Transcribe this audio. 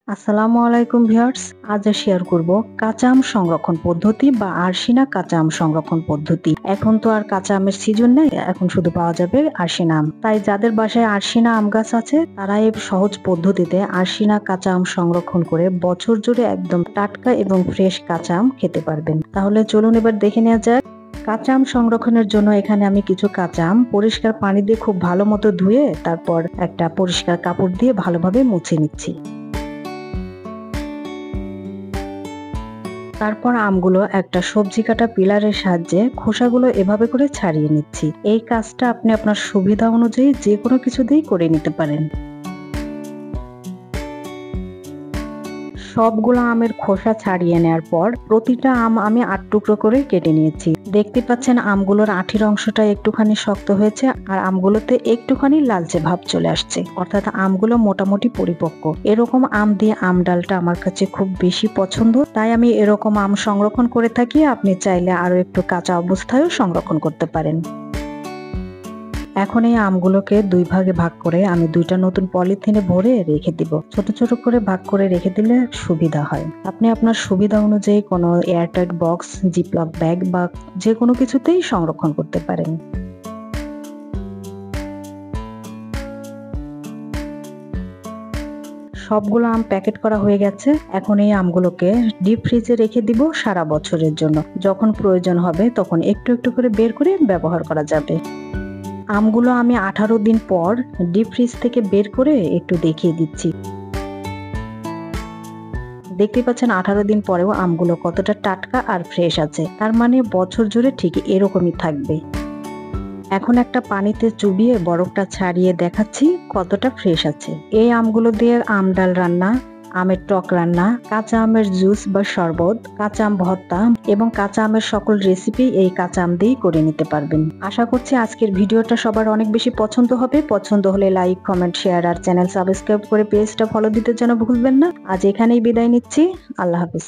আসসালামু আলাইকুম ভিউয়ার্স। আজ শেয়ার করব কাঁচা আম সংরক্ষণ পদ্ধতি বা আরশিনা কাঁচা আম সংরক্ষণ পদ্ধতি। এখন তো আর কাঁচা আমের সিজন নেই, এখন শুধু পাওয়া যাবে আরশিনা আম। তাই যাদের বাসায় আরশিনা আম গাছ আছে তারা এই সহজ পদ্ধতিতে আরশিনা কাঁচা আম সংরক্ষণ করে বছর জুড়ে একদম টাটকা এবং ফ্রেশ কাঁচা আম খেতে পারবেন। তাহলে চলুন এবার দেখে নেওয়া যাক। কাঁচা আম সংরক্ষণের জন্য এখানে আমি কিছু কাঁচা আম পরিষ্কার পানি দিয়ে খুব ভালো মতো ধুয়ে তারপর একটা পরিষ্কার কাপড় দিয়ে ভালোভাবে মুছে নিচ্ছি। তারপর আমগুলো একটা সবজি কাটা পিলারের সাহায্যে খোসাগুলো এভাবে করে ছাড়িয়ে নিচ্ছি। এই কাজটা আপনি আপনার সুবিধা অনুযায়ী যে কোনো কিছু দিয়েই করে নিতে পারেন। সবগুলো আমের খোসা ছাড়িয়ে নেওয়ার পর প্রতিটা আম আমি ৮ টুকরো করে কেটে নিয়েছি। দেখতে পাচ্ছেন আমগুলোর আঠির অংশটা একটুখানি শক্ত হয়েছে আর আমগুলোতে একটুখানি লালচে ভাব চলে আসছে, অর্থাৎ আমগুলো মোটামুটি পরিপক্ক। এরকম আম দিয়ে আম ডালটা আমার কাছে খুব বেশি পছন্দ, তাই আমি এরকম আম সংরক্ষণ করে থাকি। আপনি চাইলে আরো একটু কাঁচা অবস্থায়ও সংরক্ষণ করতে পারেন। এখন এই আমগুলোকে দুই ভাগে ভাগ করে আমি দুইটা নতুন পলিথিনে ভরে রেখে দিব। ছোট ছোট করে ভাগ করে রেখে দিলে সুবিধা হয়। আপনি আপনার সুবিধা অনুযায়ী কোনো এয়ারটাইট বক্স, জিপলক ব্যাগ বা যে কোনো কিছুতেই সংরক্ষণ করতে পারেন। সবগুলো আম প্যাকেট করা হয়ে গেছে। এখন এই আমগুলোকে ডিপ ফ্রিজে রেখে দিব সারা বছরের জন্য। যখন প্রয়োজন হবে তখন একটু একটু করে বের করে ব্যবহার করা যাবে। আমগুলো আমি 18 দিন পর ডিপ ফ্রিজ থেকে বের করে একটু দেখিয়ে দিচ্ছি। দেখতে পাচ্ছেন 18 দিন পরেও আমগুলো কতটা টাটকা আর ফ্রেশ আছে। তার মানে বছর জুড়ে ঠিক এরকমই থাকবে। এখন একটা পানিতে চুবিয়ে বরফটা ছাড়িয়ে দেখাচ্ছি কতটা ফ্রেশ আছে। এই আমগুলো দিয়ে আম ডাল রান্না, আমের টক রান্না, কাঁচা আমের জুস বা শরবত, কাঁচা আম ভর্তা এবং কাঁচা আমের সকল রেসিপি এই কাঁচা আম দিয়েই করে নিতে পারবেন। আশা করছি আজকের ভিডিওটা সবার অনেক বেশি পছন্দ হবে। পছন্দ হলে লাইক, কমেন্ট, শেয়ার আর চ্যানেল সাবস্ক্রাইব করে পেজটা ফলো দিতে যেন ভুলবেন না। আজ এখানেই বিদায় নিচ্ছি। আল্লাহ হাফেজ।